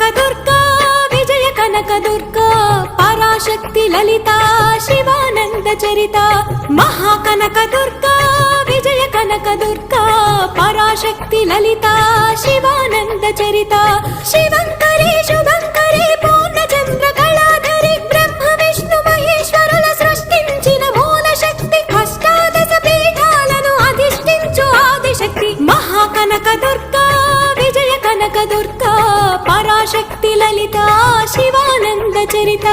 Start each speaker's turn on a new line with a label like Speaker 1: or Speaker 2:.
Speaker 1: కనకదుర్గా విజయ కనకదుర్గా పరాశక్తి లలిత శివానంద చరిత మహాకనకదుర్గా విజయ కనకదుర్గా పరాశక్తి లలిత శివానంద చరిత శివంకరి శుభంకరి పూర్ణచంద్ర కళాధరి బ్రహ్మ విష్ణు మహేశ్వరుల సృష్టించిన మూల శక్తి అష్టాదశ పీఠాలను అధిష్ఠించు ఆదిశక్తి మహాకనకదుర్గా విజయ కనకదుర్గా పరాశక్తి లలిత శివానంద చరిత।